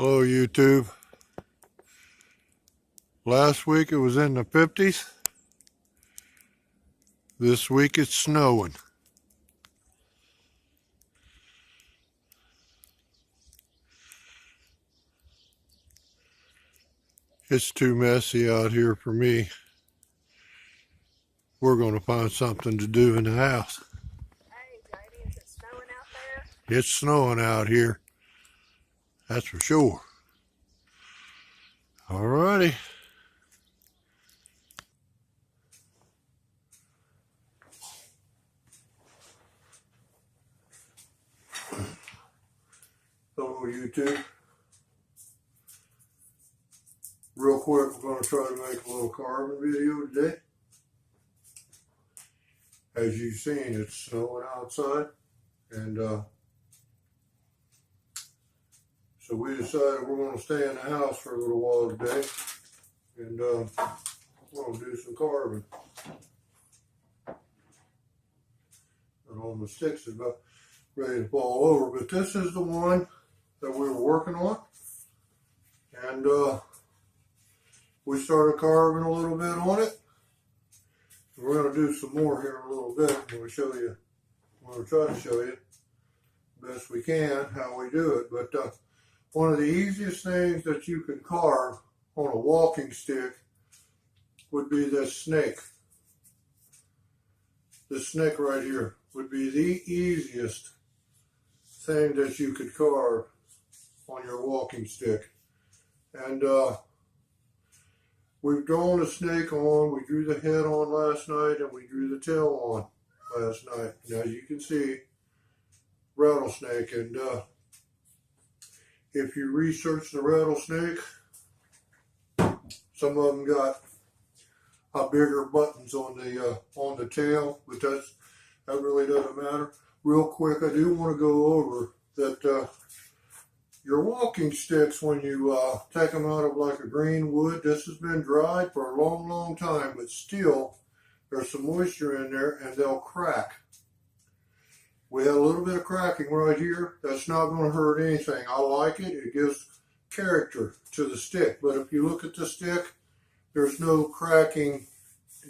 Hello YouTube. Last week it was in the 50s. This week it's snowing. It's too messy out here for me. We're going to find something to do in the house. Hey, Jamie, is it snowing out there? It's snowing out here. That's for sure. Alrighty. Hello YouTube. Real quick, we're going to try to make a little carving video today. As you've seen, it's snowing outside, and so we decided we're going to stay in the house for a little while today, and we're going to do some carving. And all the sticks is about ready to fall over, but this is the one that we were working on, and we started carving a little bit on it. We're going to do some more here in a little bit. We'll show you. I'm going to try to show you best we can how we do it. But one of the easiest things that you can carve on a walking stick would be this snake. This snake right here would be the easiest thing that you could carve on your walking stick. And we've drawn the snake on, we drew the head on last night, and we drew the tail on last night. Now you can see rattlesnake, and if you research the rattlesnake, some of them got bigger buttons on the tail, but that really doesn't matter. Real quick, I do want to go over that your walking sticks, when you take them out of like a green wood, this has been dried for a long, long time, but still there's some moisture in there and they'll crack. We had a little bit of cracking right here. That's not going to hurt anything. I like it. It gives character to the stick. But if you look at the stick, there's no cracking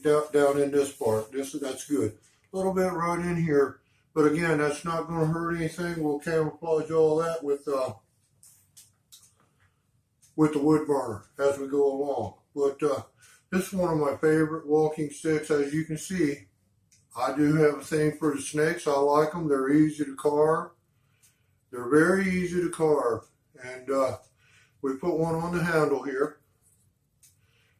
down in this part. That's good. A little bit right in here. But again, that's not going to hurt anything. We'll camouflage all that with the wood burner as we go along. But this is one of my favorite walking sticks. As you can see, I do have a thing for the snakes. I like them. They're easy to carve. They're very easy to carve. And we put one on the handle here.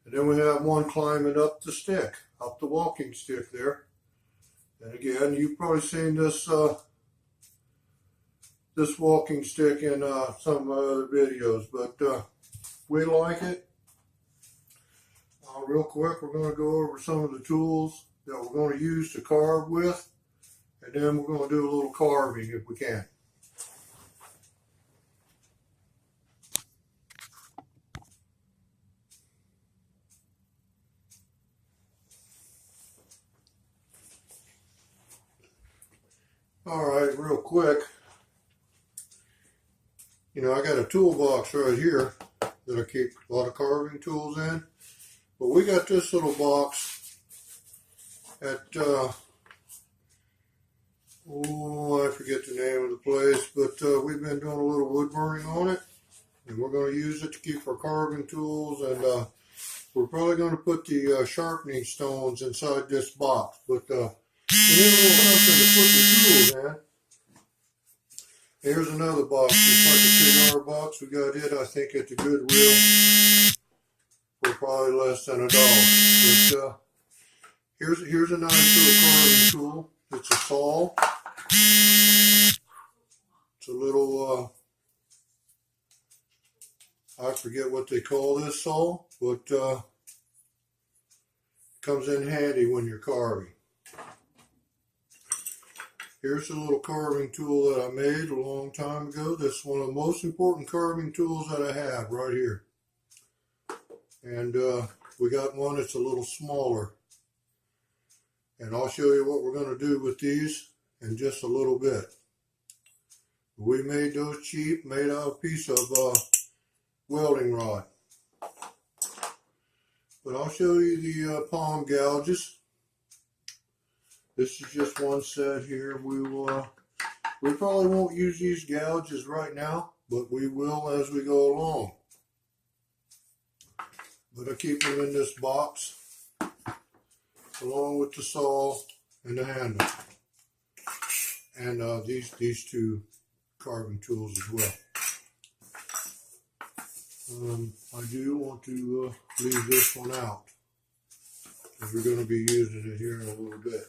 And then we have one climbing up the stick, up the walking stick there. And again, you've probably seen this this walking stick in some of my other videos, but we like it. Real quick, we're going to go over some of the tools that we're going to use to carve with, and then we're going to do a little carving if we can. Alright, real quick, you know, I got a toolbox right here that I keep a lot of carving tools in, but we got this little box at, oh, I forget the name of the place, but we've been doing a little wood burning on it, and we're going to use it to keep our carving tools, and we're probably going to put the sharpening stones inside this box, but you need a little something to put your tools in. Here's another box, just like a $2 box. We got it, I think, at the Goodwill for probably less than $1. But here's a nice little carving tool. It's a saw. It's a little I forget what they call this saw, but it comes in handy when you're carving. Here's a little carving tool that I made a long time ago. This is one of the most important carving tools that I have right here. And we got one that's a little smaller. And I'll show you what we're going to do with these in just a little bit. We made those cheap, made out of a piece of welding rod. But I'll show you the palm gouges. This is just one set here. We probably won't use these gouges right now, but we will as we go along. But I keep them in this box along with the saw and the handle, and these two carving tools as well. I do want to leave this one out because we're going to be using it here in a little bit.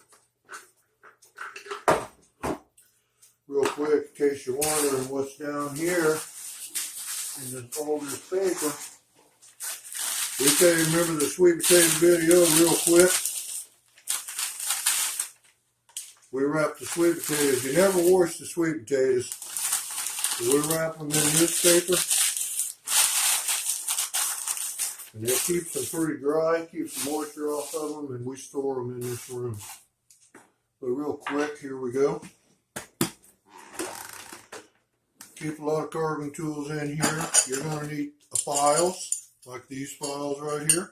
Real quick, in case you're wondering what's down here in this older paper, we can remember the sweet potato video real quick. We wrap the sweet potatoes. You never wash the sweet potatoes. So we wrap them in this paper. And that keeps them pretty dry, keeps the moisture off of them, and we store them in this room. But real quick, here we go. Keep a lot of carving tools in here. You're going to need files, like these files right here.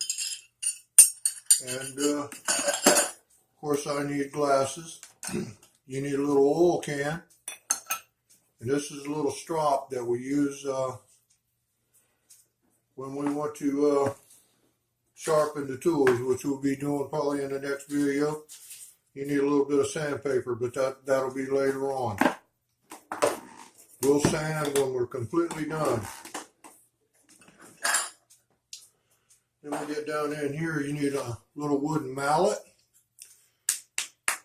And of course I need glasses. You need a little oil can. And this is a little strop that we use when we want to sharpen the tools, which we'll be doing probably in the next video. You need a little bit of sandpaper, but that'll be later on. We'll sand when we're completely done. Then we get down in here, you need a little wooden mallet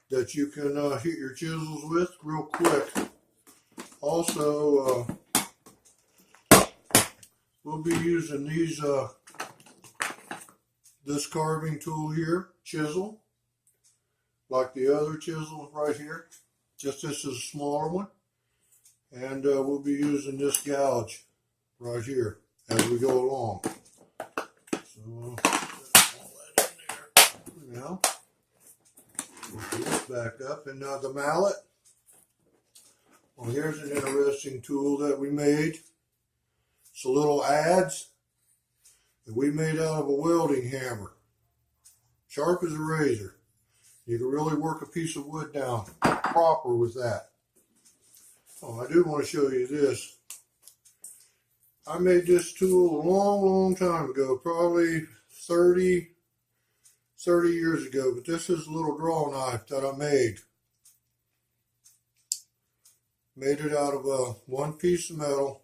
that you can hit your chisels with real quick. Also, we'll be using these, this carving tool here, chisel, like the other chisel right here. Just this is a smaller one. And we'll be using this gouge right here as we go along. So I'll put all that in there. Now, we'll put this back up. And the mallet. Well, here's an interesting tool that we made. It's a little adze that we made out of a welding hammer. Sharp as a razor. You can really work a piece of wood down proper with that. Oh, I do want to show you this. I made this tool a long time ago, probably 30 years ago, but this is a little draw knife that I made. Made it out of one piece of metal,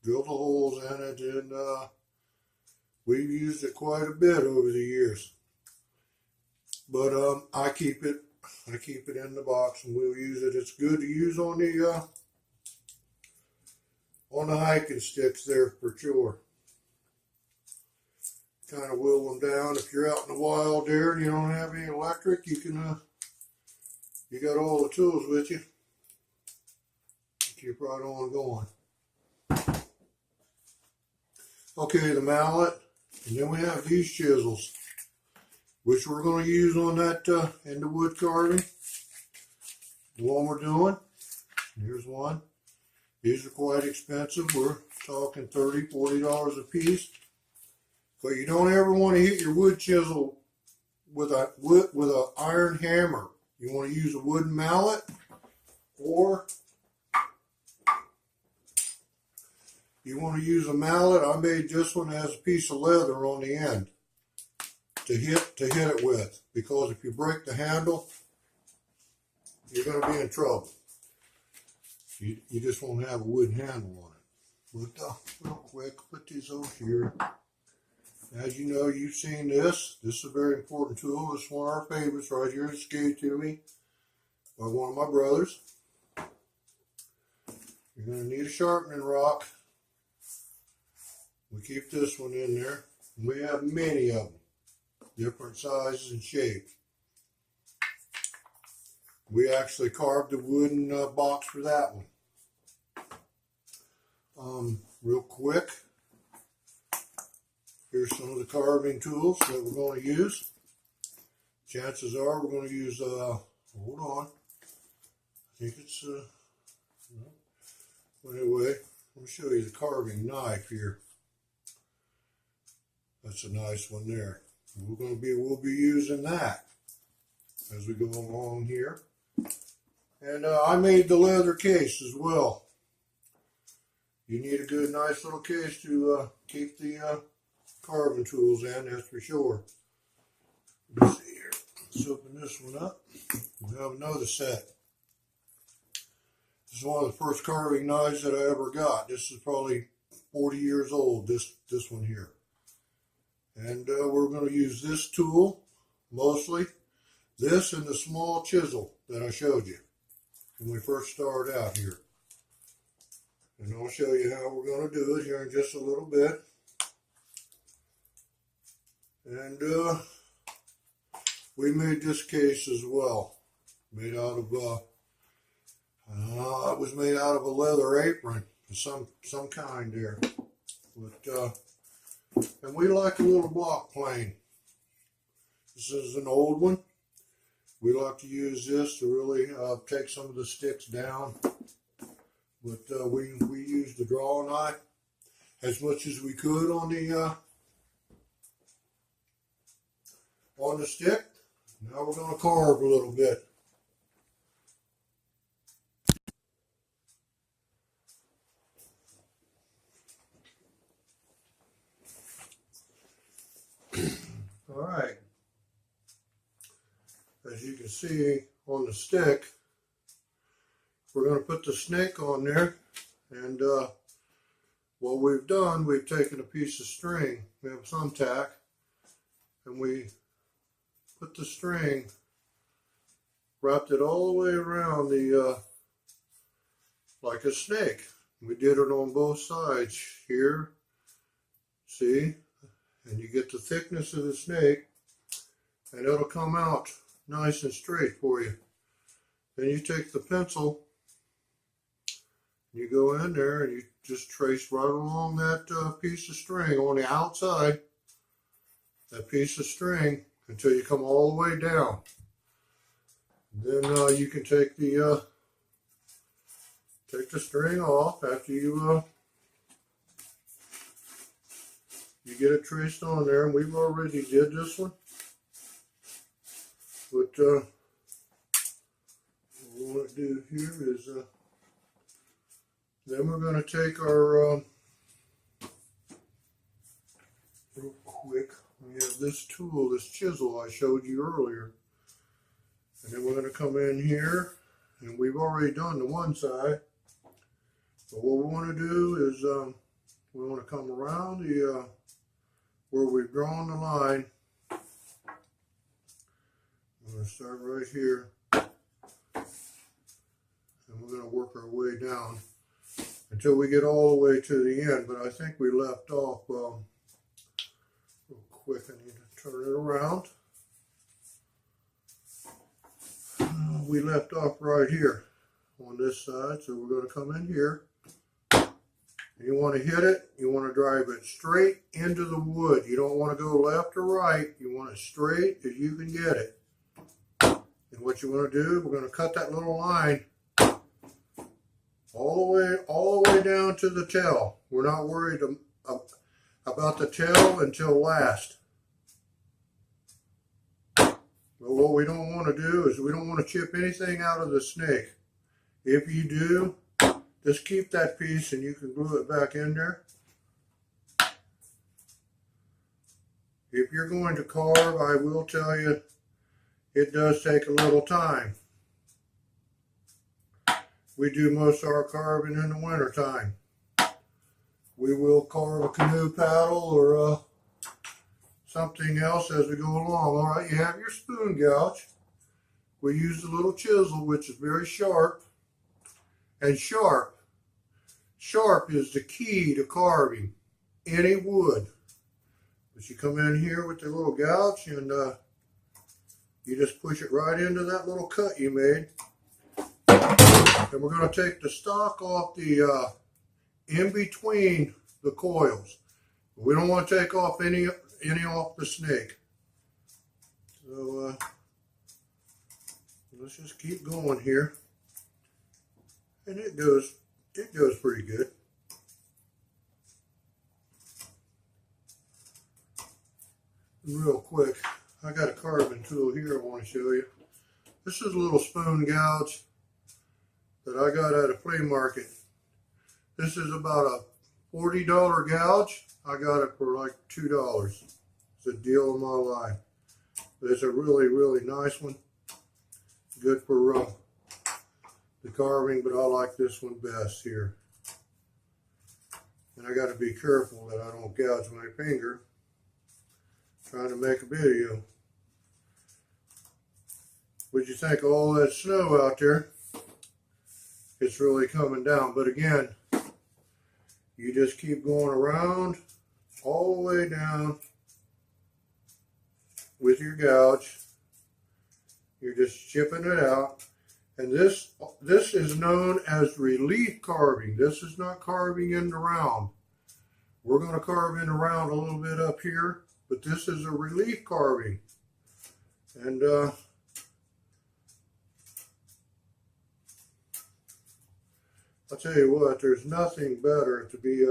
drilled the holes in it, and we've used it quite a bit over the years. But I keep it in the box, and we'll use it. It's good to use on the hiking sticks there for sure. Kind of wheel them down. If you're out in the wild there and you don't have any electric, you can you got all the tools with you. Keep right on going. Okay, the mallet, and then we have these chisels, which we're going to use on that in the wood carving. The one we're doing. Here's one. These are quite expensive. We're talking $30, $40 a piece. But you don't ever want to hit your wood chisel with a iron hammer. You want to use a wooden mallet, or you want to use a mallet. I made this one that has a piece of leather on the end to hit it with, because if you break the handle, you're going to be in trouble. You just won't have a wooden handle on it. But real quick, put these over here. As you know, you've seen this. This is a very important tool. It's one of our favorites right here. It's gave to me by one of my brothers. You're going to need a sharpening rock. We keep this one in there. We have many of them, different sizes and shapes. We actually carved a wooden box for that one. Real quick, here's some of the carving tools that we're going to use. Chances are we're going to use, hold on, I think it's, no. Anyway, let me show you the carving knife here. That's a nice one there. We'll be using that as we go along here. And I made the leather case as well. You need a good, nice little case to keep the carving tools in, that's for sure. Let's see here. Let's open this one up. We have another set. This is one of the first carving knives that I ever got. This is probably 40 years old, this one here. And we're going to use this tool, mostly. This and the small chisel that I showed you when we first started out here. And I'll show you how we're going to do it here in just a little bit. And we made this case as well. Made out of, it was made out of a leather apron of some kind there. But, and we like a little block plane. This is an old one. We like to use this to really take some of the sticks down. But we used the draw knife as much as we could on the stick. Now we're going to carve a little bit. All right. As you can see on the stick, we're going to put the snake on there, and what we've done, we've taken a piece of string, we have some tack, and we put the string, wrapped it all the way around the, like a snake. We did it on both sides here, see, and you get the thickness of the snake, and it'll come out nice and straight for you. Then you take the pencil, you go in there and you just trace right along that piece of string on the outside, that piece of string, until you come all the way down. Then you can take the string off after you get it traced on there, and we've already did this one. But what we want to do here is then we're going to take our real quick. We have this tool, this chisel I showed you earlier, and then we're going to come in here, and we've already done the one side. But what we want to do is we want to come around the where we've drawn the line. We're going to start right here, and we're going to work our way down until we get all the way to the end. But I think we left off real quick. I need to turn it around. We left off right here on this side, so we're going to come in here. You want to hit it, you want to drive it straight into the wood. You don't want to go left or right. You want it straight as you can get it. And what you want to do, we're going to cut that little line all the way down to the tail. We're not worried about the tail until last. But what we don't want to do is we don't want to chip anything out of the snake. If you do, just keep that piece and you can glue it back in there. If you're going to carve, I will tell you, it does take a little time. We do most of our carving in the winter time. We will carve a canoe paddle or something else as we go along. All right, you have your spoon gouge. We use the little chisel, which is very sharp. And sharp is the key to carving any wood. But you come in here with the little gouge and you just push it right into that little cut you made. And we're going to take the stock off the in between the coils. We don't want to take off any off the snake. So let's just keep going here. And it goes pretty good. real quick. I got a carving tool here I want to show you. This is a little spoon gouge that I got at a flea market. This is about a $40 gouge. I got it for like $2. It's a deal of my life. But it's a really, really nice one. Good for the carving, but I like this one best here. And I got to be careful that I don't gouge my finger trying to make a video. What'd you think of all that snow out there? It's really coming down, but again, you just keep going around all the way down with your gouge. You're just chipping it out. And this is known as relief carving. This is not carving in the round. We're going to carve in the round a little bit up here, but this is a relief carving. And I'll tell you what, there's nothing better to be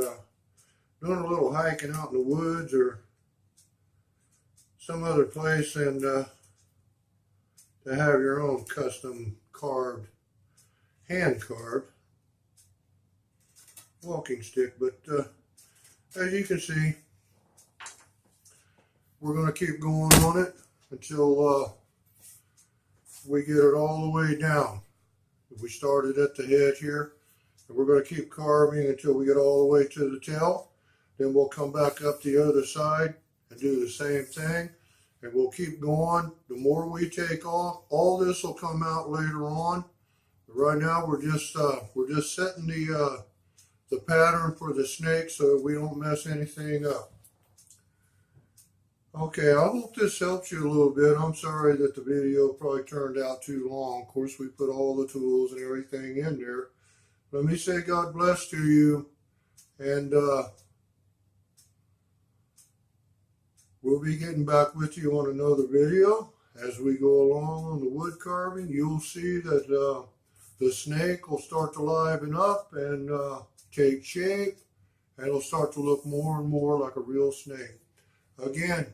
doing a little hiking out in the woods or some other place and to have your own custom carved, hand carved walking stick. But as you can see, we're going to keep going on it until we get it all the way down. We started at the head here, and we're going to keep carving until we get all the way to the tail. Then we'll come back up the other side and do the same thing, and we'll keep going. The more we take off, all this will come out later on. But right now, we're just setting the pattern for the snake so we don't mess anything up. Okay, I hope this helps you a little bit. I'm sorry that the video probably turned out too long. Of course, we put all the tools and everything in there. Let me say God bless to you, and we'll be getting back with you on another video. As we go along on the wood carving, you'll see that the snake will start to liven up and take shape, and it'll start to look more and more like a real snake. Again,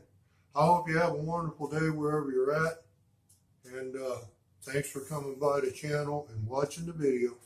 I hope you have a wonderful day wherever you're at, and thanks for coming by the channel and watching the video.